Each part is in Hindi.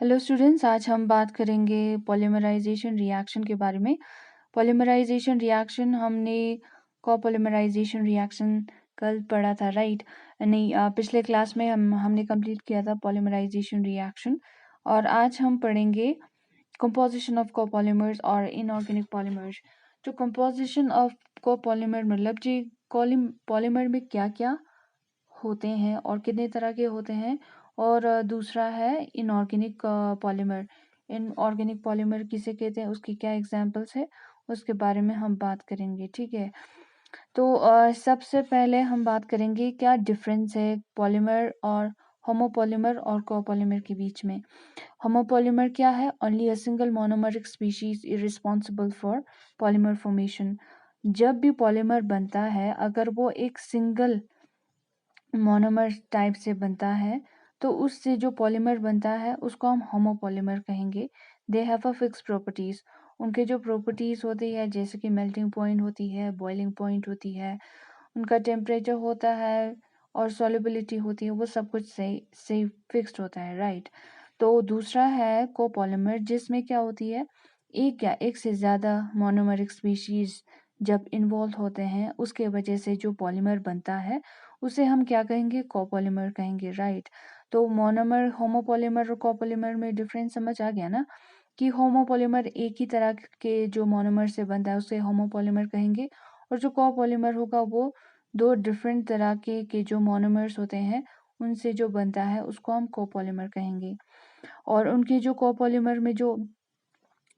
हेलो स्टूडेंट्स, आज हम बात करेंगे पॉलीमराइजेशन रिएक्शन के बारे में। पॉलीमराइजेशन रिएक्शन हमने कोपॉलीमराइजेशन रिएक्शन कल पढ़ा था, राइट? नहीं, पिछले क्लास में हमने कंप्लीट किया था पॉलीमराइजेशन रिएक्शन। और आज हम पढ़ेंगे कंपोजिशन ऑफ कोपॉलीमर्स और इनऑर्गेनिक पॉलीमर्स। तो कंपोजिशन ऑफ कोपॉलीमर मतलब जी पॉलीमर में क्या क्या होते हैं और कितने तरह के होते हैं। और दूसरा है इनऑर्गेनिक पॉलीमर। इनऑर्गेनिक पॉलीमर किसे कहते हैं, उसकी क्या एग्जांपल्स है, उसके बारे में हम बात करेंगे, ठीक है? तो सबसे पहले हम बात करेंगे क्या डिफरेंस है पॉलीमर और होमोपॉलीमर और कोपॉलीमर के बीच में। होमोपॉलीमर क्या है? Only a single monomeric species is responsible for polymer formation. जब भी पॉलीमर बनता है, अगर वो एक सिंगल मोनोमर टाइप से बनता है, तो उससे जो पॉलीमर बनता है उसको हम होमोपॉलीमर कहेंगे। They have a fix properties. उनके जो प्रॉपर्टीज होती है, जैसे कि मेल्टिंग पॉइंट होती है, बॉइलिंग पॉइंट होती है, उनका टेम्परेचर होता है और सॉल्युबिलिटी होती है, वो सब कुछ सही फिक्स्ड होता है, राइट? तो दूसरा है कोपॉलीमर, जिसमें क्या होती है, एक या एक से ज़्यादा मोनोमरिक स्पीशीज जब इन्वॉल्व होते हैं, उसके वजह से जो पॉलीमर बनता है उसे हम क्या कहेंगे? कोपॉलीमर कहेंगे, राइट? तो मोनोमर, होमोपॉलीमर और कोपॉलीमर में डिफरेंस समझ आ गया ना, कि होमोपॉलीमर एक ही तरह के जो मोनोमर से बनता है उसे होमोपॉलीमर कहेंगे, और जो कोपॉलीमर होगा वो दो डिफरेंट तरह के जो मोनोमर्स होते हैं उनसे जो बनता है उसको हम कोपॉलीमर कहेंगे। और उनके जो कोपॉलीमर में जो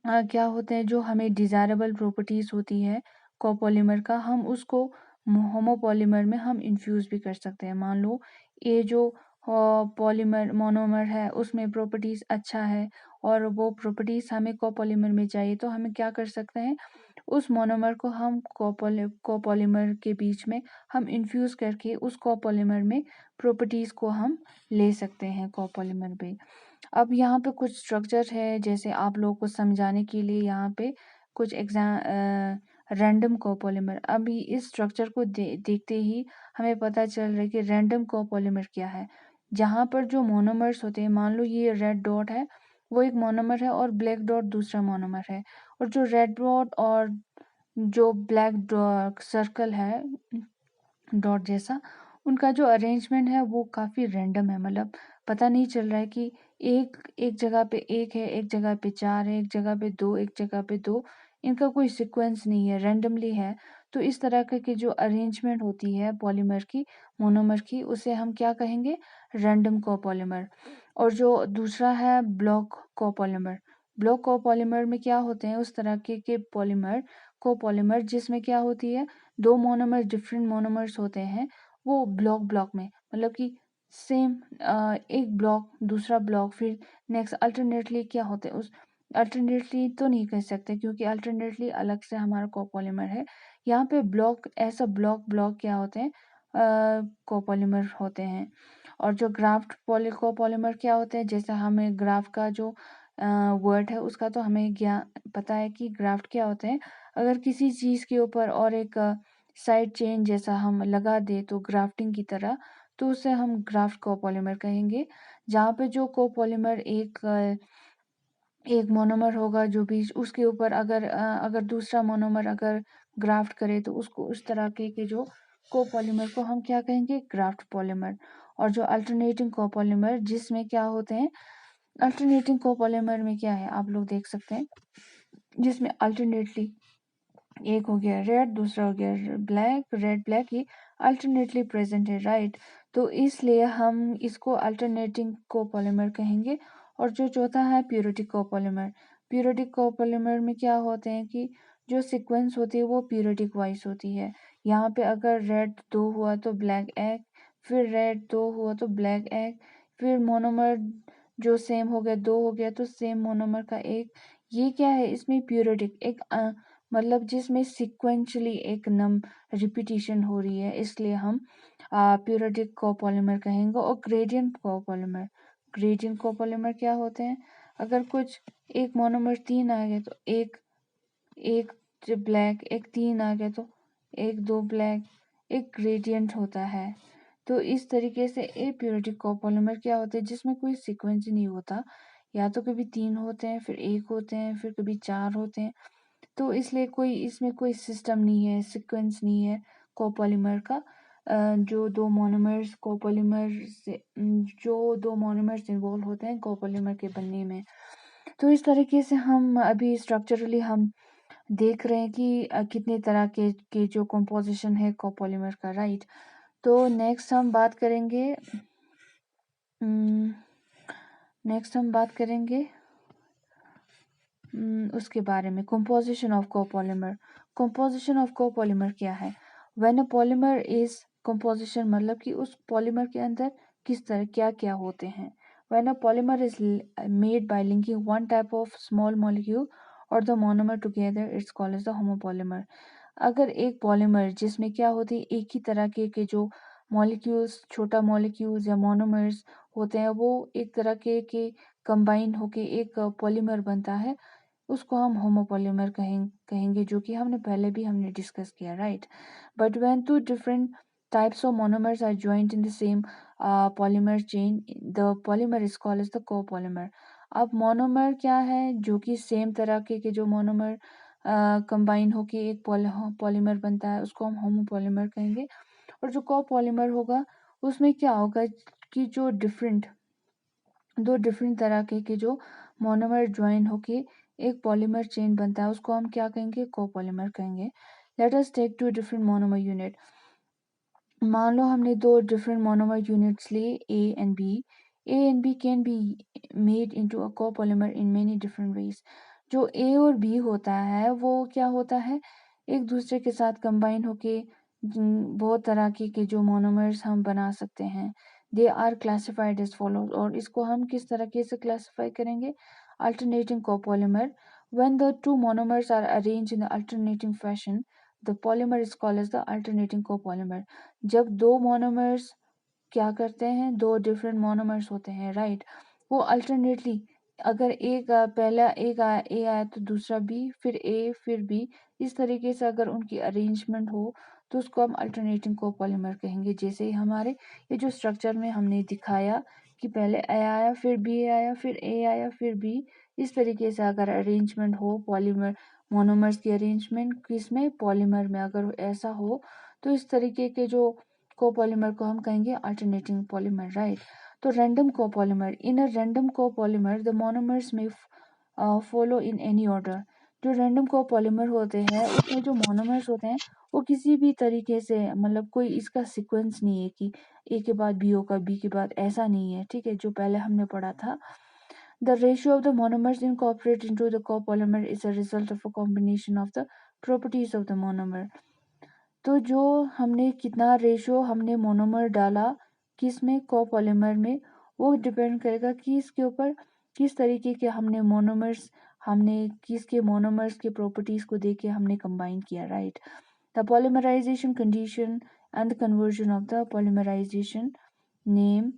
क्या होते हैं, जो हमें डिज़ायरेबल प्रॉपर्टीज होती है कोपॉलीमर का, हम उसको होमोपॉलीमर में हम इन्फ्यूज भी कर सकते हैं। मान लो ये जो पॉलीमर मोनोमर है उसमें प्रॉपर्टीज अच्छा है और वो प्रॉपर्टीज हमें कोपॉलीमर में चाहिए, तो हमें क्या कर सकते हैं, उस मोनोमर को हम कोपॉलीमर के बीच में हम इन्फ्यूज करके उस कोपॉलीमर में प्रॉपर्टीज को हम ले सकते हैं कोपॉलीमर पे। अब यहाँ पे कुछ स्ट्रक्चर है, जैसे आप लोगों को समझाने के लिए यहाँ पे कुछ रैंडम कोपॉलीमर। अभी इस स्ट्रक्चर को देखते ही हमें पता चल रहा है कि रैंडम कोपॉलीमर क्या है। जहाँ पर जो मोनोमर्स होते हैं, मान लो ये रेड डॉट है, वो एक मोनोमर है और ब्लैक डॉट दूसरा मोनोमर है। और जो रेड डॉट और जो ब्लैक सर्कल है डॉट जैसा, उनका जो अरेंजमेंट है वो काफ़ी रैंडम है। मतलब पता नहीं चल रहा है कि एक एक जगह पे एक है, एक जगह पे चार है, एक जगह पे दो, एक जगह पे दो। इनका कोई सीक्वेंस नहीं है, रैंडमली है। तो इस तरह की जो अरेंजमेंट होती है पॉलीमर की, मोनोमर की, उसे हम क्या कहेंगे? Random copolymer. और जो दूसरा है ब्लॉक कोपॉलीमर। ब्लॉक कोपॉलीमर में क्या होते हैं, उस तरह के पॉलीमर कोपॉलीमर जिसमें क्या होती है, दो मोनोमर डिफरेंट मोनोमर्स होते हैं, वो ब्लॉक ब्लॉक में, मतलब कि सेम एक ब्लॉक दूसरा ब्लॉक, फिर नेक्स्ट अल्टरनेटली क्या होते हैं, उस अल्टरनेटली तो नहीं कह सकते क्योंकि अल्टरनेटली अलग से हमारा कोपॉलीमर है। यहाँ पे ब्लॉक, ऐसा ब्लॉक ब्लॉक क्या होते हैं, कोपॉलीमर होते हैं। और जो ग्राफ्ट कोपॉलीमर क्या होते हैं, जैसे हमें ग्राफ का जो वर्ड है उसका तो हमें ज्ञान पता है कि ग्राफ्ट क्या होते हैं। अगर किसी चीज़ के ऊपर और एक साइड चेन जैसा हम लगा दे तो ग्राफ्टिंग की तरह, तो उसे हम ग्राफ्ट कोपॉलीमर कहेंगे। जहाँ पे जो कोपॉलीमर एक मोनोमर होगा जो भी, उसके ऊपर अगर दूसरा मोनोमर अगर ग्राफ्ट करे तो उसको उस तरह के जो कोपॉलीमर को हम क्या कहेंगे? Graft polymer. और जो अल्टरनेटिंग कोपॉलीमर जिसमें क्या होते हैं, अल्टरनेटिंग कोपॉलीमर में क्या है आप लोग देख सकते हैं, जिसमें अल्टरनेटली एक हो गया रेड, दूसरा हो गया ब्लैक, रेड ब्लैक, ये अल्टरनेटली प्रेजेंट है, राइट? तो इसलिए हम इसको अल्टरनेटिंग कोपॉलीमर कहेंगे। और जो चौथा है पीरियोडिक कोपॉलीमर। पीरियोडिक कोपॉलीमर में क्या होते हैं कि जो सीक्वेंस होती है वो पीरियोडिक वाइज होती है। यहाँ पे अगर रेड दो हुआ तो ब्लैक एक, फिर रेड दो हुआ तो ब्लैक एक, फिर मोनोमर जो सेम हो गया, दो हो गया तो सेम मोनोमर का एक। ये क्या है, इसमें पीरियोडिक एक मतलब जिसमें सिक्वेंशली एक नम रिपीटिशन हो रही है, इसलिए हम पीरियोडिक कोपॉलीमर कहेंगे। और ग्रेडियंट कोपॉलीमर, ग्रेडियंट कोपॉलीमर क्या होते हैं, अगर कुछ एक मोनोमर तीन आ गए तो एक एक ब्लैक, एक तीन आ गए तो एक दो ब्लैक, एक ग्रेडियंट होता है। तो इस तरीके से ए पीरियोडिक कोपॉलीमर क्या होते हैं, जिसमें कोई सीक्वेंस नहीं होता। या तो कभी 3 होते हैं, फिर 1 होते हैं, फिर कभी 4 होते हैं। तो इसलिए कोई इसमें कोई सिस्टम नहीं है, सीक्वेंस नहीं है कोपॉलीमर का। जो 2 मोनोमर्स कोपॉलीमर से जो 2 मोनोमर्स इन्वॉल्व होते हैं कोपॉलीमर के बनने में। तो इस तरीके से हम अभी स्ट्रक्चरली हम देख रहे हैं कि कितने तरह के जो कंपोजिशन है कोपॉलीमर का, राइट। तो नेक्स्ट हम बात करेंगे उसके बारे में, composition of copolymer. Composition of copolymer क्या है? When a polymer is composition मतलब कि उस पॉलीमर के अंदर किस तरह क्या क्या होते हैं। When a polymer is made by linking one type of small molecule और the monomer together, it's called as the homopolymer. अगर एक पॉलीमर जिसमें क्या होती है, एक ही तरह के जो मॉलिक्यूल्स, छोटा मॉलिक्यूल्स या मोनोमर्स होते हैं, वो एक तरह के कंबाइन होके एक पॉलीमर बनता है, उसको हम होमोपॉलीमर कहेंगे, जो कि हमने डिस्कस किया, right. But when two different types of monomers are joined in the same polymer chain, the polymer is called as the copolymer. अब मोनोमर क्या है? जो कि सेम तरह के जो मोनोमर कंबाइन होके एक पॉलीमर बनता है, उसको हम होमोपॉलीमर कहेंगे। और जो कोपॉलीमर होगा, उसमें क्या होगा कि जो दो डिफरेंट तरह के जो मोनोमर ज्वाइन होके एक पॉलीमर चेन बनता है, उसको हम क्या कहेंगे? कोपॉलीमर कहेंगे। Let us take two different monomer unit. मान लो हमने दो डिफरेंट मोनोमर यूनिट्स लिए, A and B. A and B can be made into a copolymer in many different ways. जो ए और बी होता है वो क्या होता है, एक दूसरे के साथ कंबाइन होके बहुत तरह के जो मोनोमर्स हम बना सकते हैं। They are classified as follows, और इसको हम किस तरीके से क्लासिफाई करेंगे? Alternating copolymer. When the two monomers are arranged in alternating fashion, the polymer is called as the alternating copolymer. जब दो मोनोमर्स क्या करते हैं, दो डिफरेंट मोनोमर्स होते हैं, राइट, वो अल्टरनेटली, अगर पहला ए आया तो दूसरा बी, फिर ए फिर बी, इस तरीके से अगर उनकी अरेंजमेंट हो तो उसको हम अल्टरनेटिंग कोपॉलीमर कहेंगे। जैसे ही हमारे ये जो स्ट्रक्चर में हमने दिखाया कि पहले ए आया, फिर बी आया, फिर ए आया, फिर बी, इस तरीके से अगर अरेंजमेंट हो पॉलीमर मोनोमर्स की अरेंजमेंट किसमें? पॉलीमर में, अगर ऐसा हो तो इस तरीके के जो कोपॉलीमर को हम कहेंगे अल्टरनेटिंग पॉलीमर, राइट। तो random copolymer, in a random copolymer the monomers में फॉलो इन एनी ऑर्डर। जो रैंडम कोपॉलीमर होते हैं उसमें जो मोनोमर्स होते हैं वो किसी भी तरीके से, मतलब कोई इसका सीक्वेंस नहीं है कि ए के बाद बी होगा, बी के बाद, ऐसा नहीं है, ठीक है, जो पहले हमने पढ़ा था। The ratio of the monomers incorporated into the copolymer is a result of a combination of the properties of the monomer. तो जो हमने कितना रेशो हमने मोनोमर डाला किस में? कोपॉलीमर में, वो डिपेंड करेगा कि इसके ऊपर किस तरीके के हमने किसके मोनोमर्स के प्रॉपर्टीज को देख के हमने कंबाइन किया, right. The polymerization condition and the conversion of the polymerization name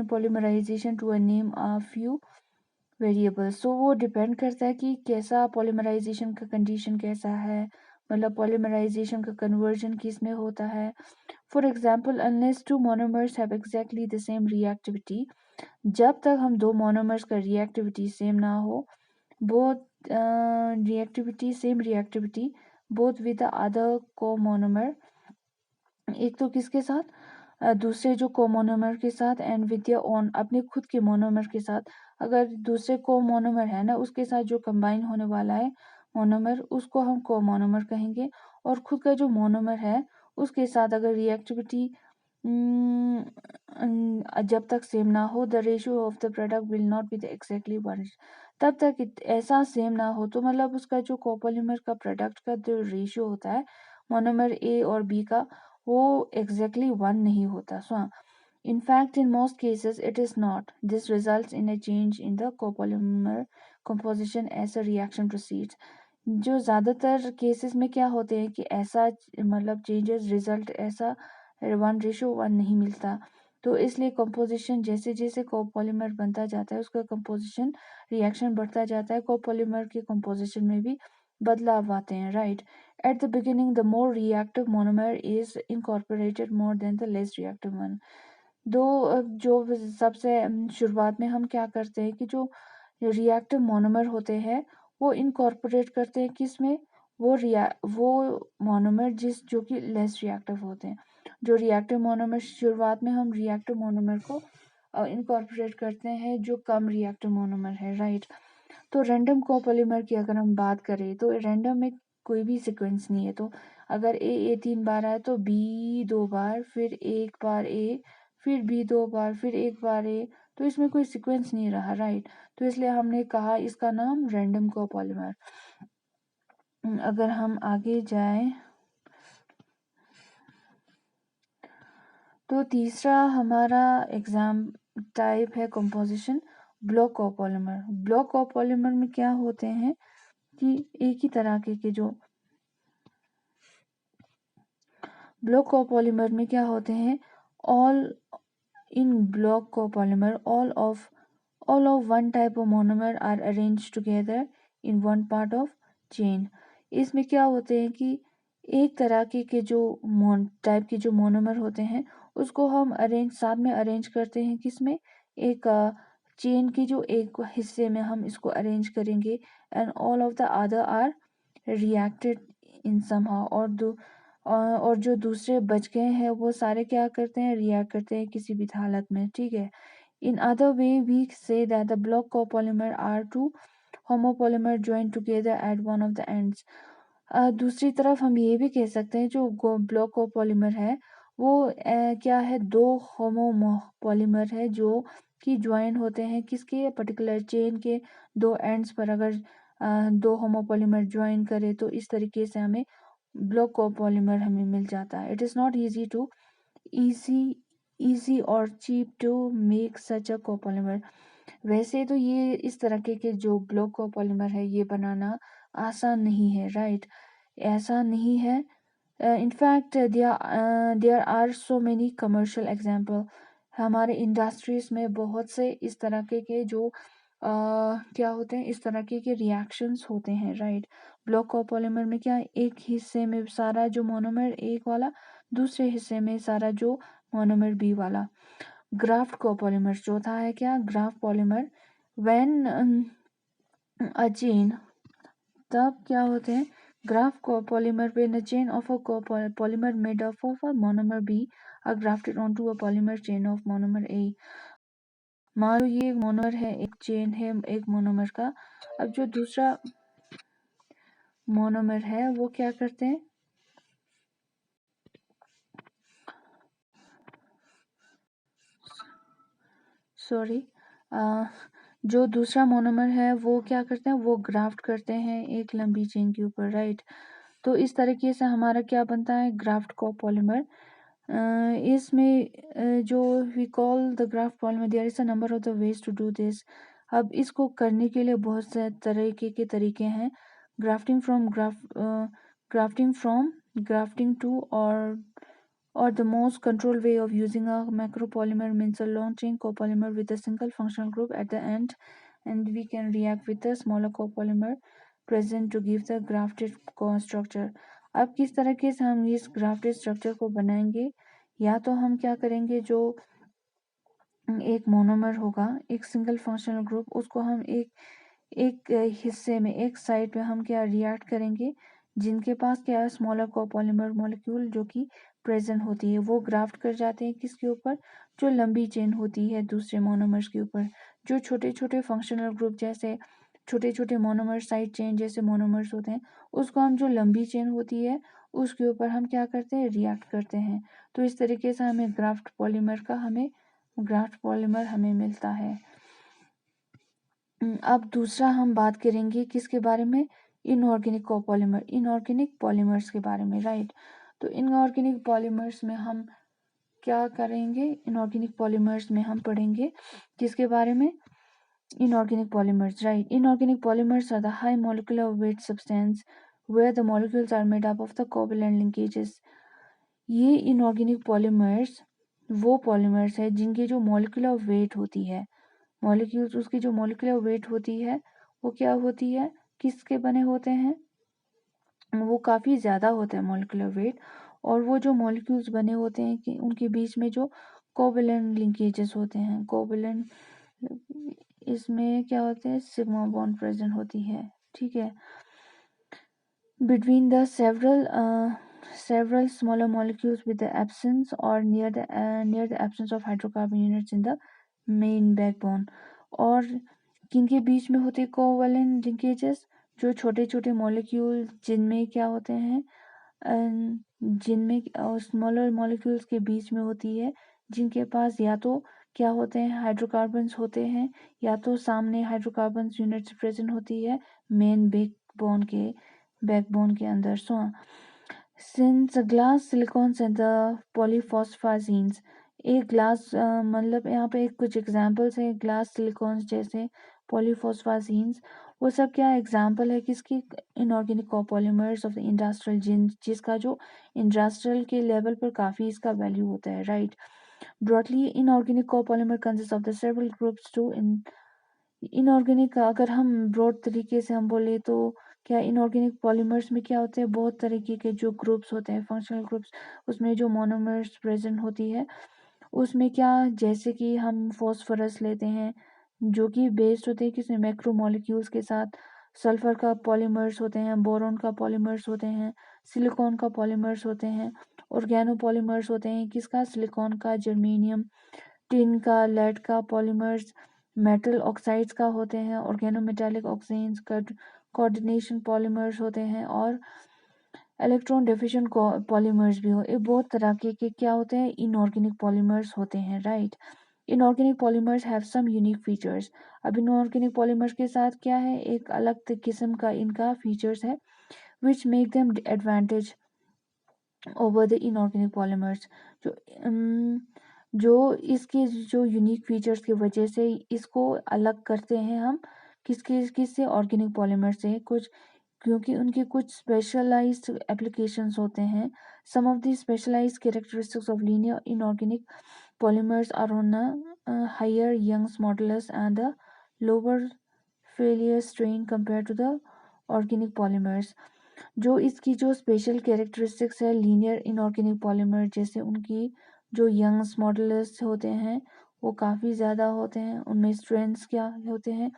polymerization to a name a few variables. तो वो डिपेंड करता है कि कैसा पॉलीमराइजेशन का कंडीशन कैसा है, मतलब पॉलीमराइजेशन का कन्वर्जन किस में होता है। For example, unless two monomers have exactly the same reactivity, जब तक हम दो मोनोमर्स का रिएक्टिविटी सेम ना हो, both reactivity both with the other को मोनोमर, एक तो किसके साथ? दूसरे जो कोमोनोमर के साथ, एंड विद योर ओन, अपने खुद के मोनोमर के साथ। अगर दूसरे कोमोनोमर है ना, उसके साथ जो कंबाइन होने वाला है मोनोमर, उसको हम कोमोनोमर कहेंगे। और खुद का जो मोनोमर है उसके साथ अगर रिएक्टिविटी जब तक सेम ना हो, the ratio of the product will not be the exactly one. तब तक ऐसा सेम ना हो तो मतलब उसका जो कोपोलीमर का प्रोडक्ट का जो रेशियो होता है मोनोमर ए और बी का, वो एग्जैक्टली वन नहीं होता। सो in fact, in most cases, it is not. This results in a change in the copolymer composition as a reaction proceeds. जो ज़्यादातर केसेस में क्या होते हैं कि ऐसा मतलब चेंजेस रिजल्ट ऐसा 1:1 नहीं मिलता। तो इसलिए कंपोजिशन जैसे जैसे कोपॉलीमर बनता जाता है उसका कंपोजिशन रिएक्शन बढ़ता जाता है, कोपॉलीमर के कंपोजिशन में भी बदलाव आते हैं, right. At the beginning the more reactive monomer is incorporated more than the less reactive one. जो सबसे शुरुआत में हम क्या करते हैं कि जो रिएक्टिव मोनोमर होते हैं वो इनकॉर्पोरेट करते हैं किसमें, वो मोनोमर जो कि लेस रिएक्टिव होते हैं। जो रिएक्टिव मोनोमर शुरुआत में हम रिएक्टिव मोनोमर को इनकॉर्पोरेट करते हैं जो कम रिएक्टिव मोनोमर है, राइट। तो रैंडम कोपॉलीमर की अगर हम बात करें तो रैंडम में कोई भी सीक्वेंस नहीं है। तो अगर ए 3 बार आए तो बी 2 बार, फिर एक बार ए, फिर बी 2 बार, फिर एक बार ए, तो इसमें कोई सीक्वेंस नहीं रहा, राइट। तो इसलिए हमने कहा इसका नाम रैंडम कोपॉलीमर। अगर हम आगे जाएं तो तीसरा हमारा एग्जाम टाइप है composition block copolymer. Block copolymer में क्या होते हैं कि एक ही तरह के जो ब्लॉक कोपॉलीमर में क्या होते हैं, all in block copolymer all of one type of monomer are arranged together in one part of chain। इसमें क्या होते हैं कि एक तरह के जो टाइप के जो मोनोमर होते हैं उसको हम साथ में अरेंज करते हैं किसमें, एक चेन के जो एक हिस्से में हम इसको अरेंज करेंगे, and all of the other are reacted in somehow, और जो दूसरे बच गए हैं वो सारे क्या करते हैं, रिएक्ट करते हैं किसी भी हालत में, ठीक है। In other way, we say that the block copolymer are two homopolymer joined together at one of the ends। दूसरी तरफ हम ये भी कह सकते हैं जो ब्लॉक कोपॉलीमर है वो क्या है, दो होमोपॉलीमर है जो कि ज्वाइन होते हैं किसके, पर्टिकुलर चेन के दो एंड्स पर। अगर दो होमोपॉलीमर ज्वाइन करे तो इस तरीके से हमें ब्लॉक कोपॉलीमर हमें मिल जाता है। It is not easy easy or cheap to make such a copolymer। वैसे तो ये इस तरह के जो ब्लॉक कोपॉलीमर है ये बनाना आसान नहीं है, राइट, ऐसा नहीं है। In fact there are so many commercial example. हमारे इंडस्ट्रीज में बहुत से इस तरह के जो क्या होते हैं, इस तरह के रिएक्शंस होते हैं, राइट। ब्लॉक कोपॉलीमर में क्या, एक हिस्से में सारा जो मोनोमर एक वाला, दूसरे हिस्से में सारा जो मोनोमर बी वाला। ग्राफ्ट कोपॉलीमर चौथा है क्या, graft polymer. When a chain, तब क्या होते हैं, graph copolymer when a chain of a copolymer made up of a monomer B are grafted onto a polymer chain of monomer A। मान लो ये एक मोनोमर है, एक चेन है एक मोनोमर का। अब जो दूसरा मोनोमर है वो क्या करते हैं, सॉरी, जो दूसरा मोनोमर है वो क्या करते हैं, वो ग्राफ्ट करते हैं एक लंबी चेन के ऊपर, राइट। तो इस तरीके से हमारा क्या बनता है, ग्राफ्ट कोपॉलीमर। इसमें जो we call the graft polymer, there is a number of the ways to do this. अब इसको करने के लिए बहुत से तरीके के तरीके हैं। Grafting from grafting to, or the most controlled way of using a macropolymer means a long chain copolymer with a single functional group at the end, and we can react with the smaller copolymer present to give the grafted structure। अब किस तरीके से हम इस ग्राफ्टेड स्ट्रक्चर को बनाएंगे, या तो हम क्या करेंगे, जो एक मोनोमर होगा एक सिंगल फंक्शनल ग्रुप, उसको हम एक हिस्से में एक साइड पे हम क्या रिएक्ट करेंगे, जिनके पास क्या है, स्मॉलर कोपॉलीमर मॉलिक्यूल जो कि प्रेजेंट होती है, वो ग्राफ्ट कर जाते हैं किसके ऊपर, जो लंबी चेन होती है दूसरे मोनोमर्स के ऊपर। जो छोटे छोटे फंक्शनल ग्रुप जैसे छोटे छोटे मोनोमर साइड चेन जैसे मोनोमर्स होते हैं, उसको हम जो लंबी चेन होती है उसके ऊपर हम क्या करते हैं, रिएक्ट करते हैं। तो इस तरीके से हमें ग्राफ्ट पॉलीमर हमें मिलता है। अब दूसरा हम बात करेंगे किसके बारे में, इनऑर्गेनिक कोपॉलीमर, इनऑर्गेनिक पॉलीमर्स के बारे में, राइट। तो इनऑर्गेनिक पॉलीमर्स में हम क्या करेंगे, इनऑर्गेनिक पॉलीमर्स में हम पढ़ेंगे किसके बारे में, inorganic polymers, right। Inorganic polymers are the high molecular weight substance where the molecules are made up of the covalent linkages। ये inorganic polymers वो polymers है जिनकी जो molecular weight होती है, मॉलिक्यूल्स उसकी जो मोलिकुलर वेट होती है वो क्या होती है, किसके बने होते हैं, वो काफ़ी ज़्यादा होता है मोलिकुलर वेट। और वो जो मॉलिक्यूल्स बने होते हैं कि उनके बीच में जो कोवेलेंट लिंकेजेस होते हैं। कोवेलेंट इसमें क्या होते हैं, सिग्मा बॉन्ड प्रेजेंट होती है, ठीक है, between the several smaller molecules with the absence or near the absence of hydrocarbon units in the main backbone। और किनके बीच में होते कोवेलेंट लिंकेजेस, जो छोटे छोटे मॉलिक्यूल जिनमें क्या होते हैं, जिनमें स्मॉलर मॉलिक्यूल्स के बीच में होती है, जिनके पास या तो क्या होते हैं, हाइड्रोकार्बन्स होते हैं, या तो सामने हाइड्रोकार्बन्स यूनिट्स प्रेजेंट होती है मेन बैकबोन के अंदर। So since glass silicones and the polyphosphazenes, एक ग्लास मतलब यहाँ पे कुछ एग्जांपल्स हैं ग्लास सिलिकॉन्स जैसे पॉलीफॉस्फाजीन्स, वो सब क्या एग्जांपल है किसकी, inorganic copolymers of the industrial जिसका जो इंडस्ट्रियल के लेवल पर काफ़ी इसका वैल्यू होता है, right. Broadly inorganic copolymer consist of the several groups to inorganic, अगर हम ब्रॉड तरीके से हम बोले तो क्या इनऑर्गेनिक पॉलीमर्स में क्या होते हैं, बहुत तरीके के जो ग्रुप्स होते हैं, फंक्शनल ग्रुप्स, उसमें जो मोनोमर्स प्रेजेंट होती है, उसमें क्या, जैसे कि हम फॉस्फोरस लेते हैं जो कि बेस्ड होते हैं किसी मैक्रो मॉलिक्यूल्स के साथ, सल्फर का पॉलीमर्स होते हैं, बोरॉन का पॉलीमर्स होते हैं, सिलिकॉन का पॉलीमर्स होते हैं, ऑर्गेनो पॉलीमर्स होते हैं किसका, सिलिकॉन का, जर्मेनियम, टिन का, लेड का पॉलीमर्स, मेटल ऑक्साइड्स का होते हैं, ऑर्गेनोमेटालिक ऑक्सीन्स का, कोऑर्डिनेशन पॉलीमर्स होते हैं, और इलेक्ट्रॉन डेफिशिएंट पॉलीमर्स भी हो, ये बहुत तरह के क्या होते हैं, इनऑर्गेनिक पॉलीमर्स होते हैं, right. Inorganic polymers have some unique features. अब इनऑर्गेनिक पॉलीमर्स के साथ क्या है, एक अलग किस्म का इनका फीचर्स है which make them advantage over the inorganic polymers, जो जो इसके जो यूनिक फीचर्स की वजह से इसको अलग करते हैं हम किससे, ऑर्गेनिक पॉलीमर से, कुछ क्योंकि उनके कुछ स्पेशलाइज्ड एप्लीकेशंस होते हैं। Some of the specialized characteristics of linear inorganic polymers are on a higher Young's modulus and a lower failure strain compared to the organic polymers। जो इसकी जो स्पेशल कैरेक्टरिस्टिक्स है लीनियर इनऑर्गेनिक पॉलीमर, जैसे उनकी जो यंग्स मॉडुलस होते हैं वो काफ़ी ज़्यादा होते हैं, उनमें स्ट्रेंथ्स क्या होते हैं,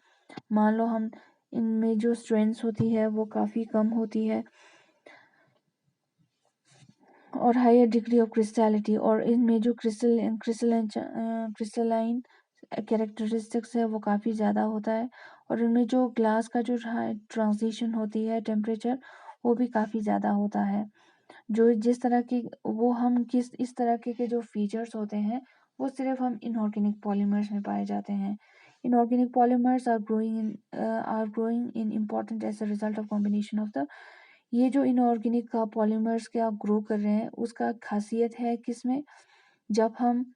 मान लो हम इनमें जो स्ट्रेंथ्स होती है वो काफ़ी कम होती है, और हायर डिग्री ऑफ क्रिस्टैलिटी, और इनमें जो क्रिस्टलाइन कैरेक्टरिस्टिक्स है वो काफ़ी ज़्यादा होता है, और इनमें जो ग्लास का जो ट्रांजिशन होती है टेम्परेचर वो भी काफ़ी ज़्यादा होता है। जो जिस तरह की वो हम किस इस तरह के जो फीचर्स होते हैं वो सिर्फ हम इनऑर्गेनिक पॉलीमर्स में पाए जाते हैं। Inorganic polymers are growing in important as a result of combination of the, ये जो इनऑर्गेनिक का पॉलीमर्स क्या ग्रो कर रहे हैं उसका खासियत है किसमें, जब हम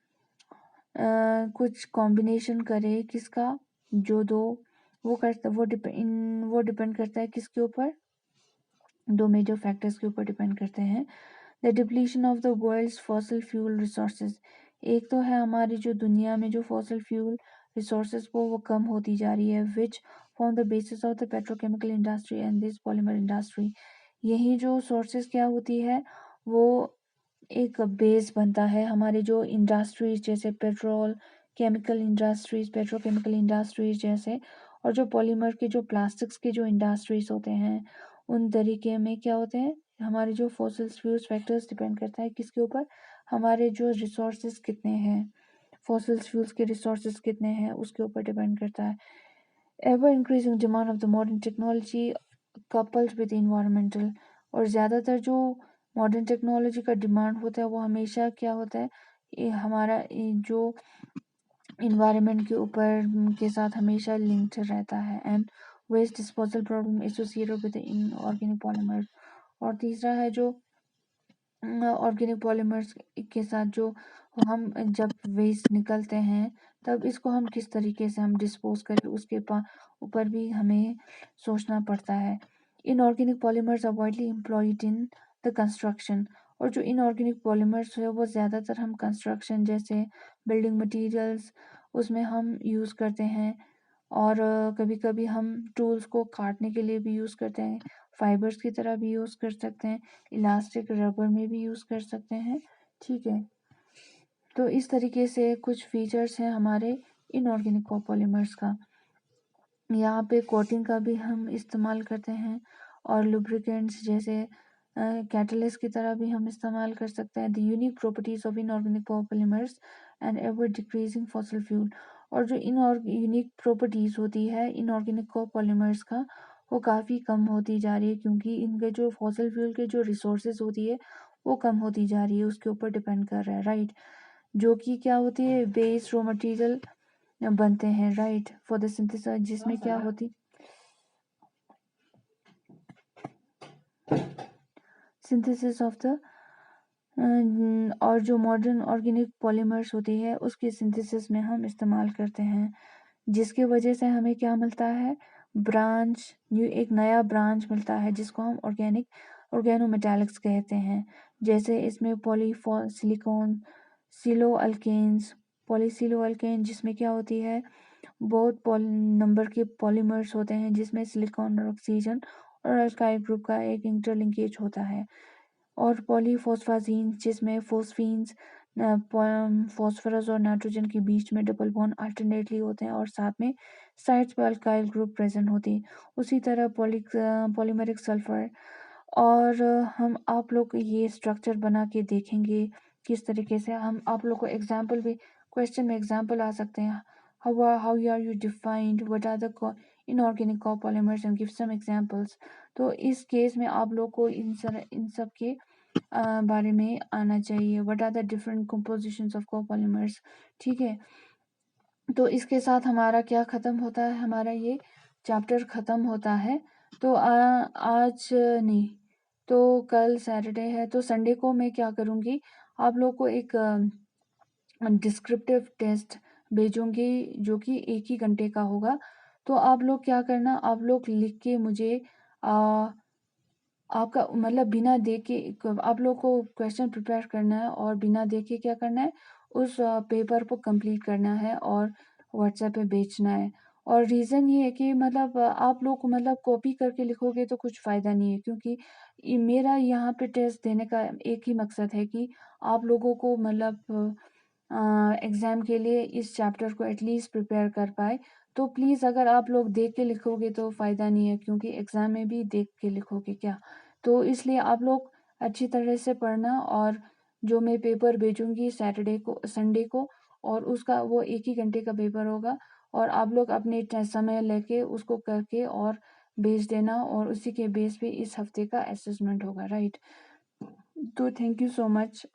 कुछ कॉम्बिनेशन करें किसका, जो दो वो डिपेंड करता है किसके ऊपर, दो मेजर फैक्टर्स के ऊपर डिपेंड करते हैं। The depletion of the world's fossil fuel resources, एक तो है हमारी जो दुनिया में जो फॉसिल फ्यूल रिसोर्सेज वो कम होती जा रही है, which form the basis of the petrochemical industry and this polymer industry. यही जो सोर्सेज क्या होती है वो एक बेस बनता है हमारे जो इंडस्ट्रीज जैसे पेट्रोकेमिकल इंडस्ट्रीज जैसे, और जो पॉलीमर के जो प्लास्टिक्स के जो इंडस्ट्रीज होते हैं उन तरीके में क्या होते हैं, हमारे जो फॉसिल फ्यूल्स फैक्टर्स डिपेंड करता है किसके ऊपर, हमारे जो रिसोर्सेज कितने हैं, फॉसिल फ्यूल्स के रिसोर्सेज कितने हैं उसके ऊपर डिपेंड करता है। Ever increasing demand of the modern technology coupled with environmental, और ज़्यादातर जो मॉडर्न टेक्नोलॉजी का डिमांड होता है वो हमेशा क्या होता है, ये हमारा जो इन्वायरमेंट के ऊपर के साथ हमेशा लिंक्ड रहता है, and waste disposal problem associated with inorganic polymer. और तीसरा है जो ऑर्गेनिक पॉलीमर्स के साथ जो हम जब वेस्ट निकलते हैं तब इसको हम किस तरीके से हम डिस्पोज करें उसके ऊपर भी हमें सोचना पड़ता है। Inorganic polymers are widely employed in the construction, और जो इनऑर्गेनिक पॉलीमर्स है वो ज़्यादातर हम कंस्ट्रक्शन जैसे बिल्डिंग मटेरियल्स उसमें हम यूज़ करते हैं, और कभी कभी हम टूल्स को काटने के लिए भी यूज़ करते हैं, फाइबर्स की तरह भी यूज़ कर सकते हैं, इलास्टिक रबर में भी यूज़ कर सकते हैं, ठीक है। तो इस तरीके से कुछ फीचर्स हैं हमारे इनऑर्गेनिक कोपॉलीमर्स का। यहाँ पे कोटिंग का भी हम इस्तेमाल करते हैं और लुब्रिकेंट्स जैसे कैटलिस्ट की तरह भी हम इस्तेमाल कर सकते हैं। The unique properties of inorganic copolymers and ever decreasing fossil fuel. और जो यूनिक प्रॉपर्टीज होती है इनऑर्गेनिक कोपॉलीमर्स का, वो काफ़ी कम होती जा रही है क्योंकि इनके जो फॉसिल फ्यूल के जो रिसोर्सेज होती है वो कम होती जा रही है, उसके ऊपर डिपेंड कर रहा है, राइट। जो कि क्या होती है, बेस रॉ मटेरियल बनते हैं, राइट, फॉर द सिंथेसिस, जिसमें क्या होती सिंथेसिस ऑफ द और जो मॉडर्न ऑर्गेनिक पॉलीमर्स होती है उसके सिंथेसिस में हम इस्तेमाल करते हैं, जिसकी वजह से हमें क्या मिलता है, ब्रांच, न्यू एक नया ब्रांच मिलता है जिसको हम ऑर्गेनोमेटालिक्स कहते हैं। जैसे इसमें पॉलीसिलिकॉन सिलो अल्केन्स, पॉलीसिलो अल्केन जिसमें क्या होती है, बहुत नंबर के पॉलीमर्स होते हैं जिसमें सिलिकॉन और ऑक्सीजन और अल्काइल ग्रुप का एक इंटरलिंकेज होता है। और पॉलीफॉस्फाजीन जिसमें फोस्फीन्स फॉस्फोरस और नाइट्रोजन के बीच में डबल बॉन्ड अल्टरनेटली होते हैं और साथ में साइड्स पर अल्काइल ग्रुप प्रेजेंट होती है। उसी तरह पॉलीमरिक सल्फर। और हम आप लोग ये स्ट्रक्चर बना के देखेंगे किस तरीके से। हम आप लोग को एग्जाम्पल भी, क्वेश्चन में एग्जाम्पल आ सकते हैं, how are you defined, what are the inorganic copolymers and give some examples। तो इस केस में आप लोग को इन सब के बारे में आना चाहिए, what are the different compositions of copolymers, ठीक है। तो इसके साथ हमारा क्या ख़त्म होता है, हमारा ये चैप्टर ख़त्म होता है। तो आज नहीं तो कल सैटरडे है, तो संडे को मैं क्या करूँगी, आप लोग को एक डिस्क्रिप्टिव टेस्ट भेजूंगी जो कि 1 ही घंटे का होगा। तो आप लोग क्या करना, आप लोग लिख के मुझे आपका मतलब बिना देख के आप लोग को क्वेश्चन प्रिपेयर करना है और बिना देखे क्या करना है, उस पेपर को कंप्लीट करना है और व्हाट्सएप पे भेजना है। और रीज़न ये है कि मतलब आप लोग मतलब कॉपी करके लिखोगे तो कुछ फ़ायदा नहीं है, क्योंकि मेरा यहाँ पे टेस्ट देने का एक ही मकसद है कि आप लोगों को मतलब एग्ज़ाम के लिए इस चैप्टर को एटलीस्ट प्रिपेयर कर पाए। तो प्लीज़ अगर आप लोग देख के लिखोगे तो फ़ायदा नहीं है, क्योंकि एग्ज़ाम में भी देख के लिखोगे क्या। तो इसलिए आप लोग अच्छी तरह से पढ़ना, और जो मैं पेपर भेजूंगी सैटरडे को संडे को, और उसका वो 1 ही घंटे का पेपर होगा, और आप लोग अपने समय लेके उसको करके और भेज देना, और उसी के बेस पे इस हफ्ते का असेसमेंट होगा, राइट। तो थैंक यू सो मच।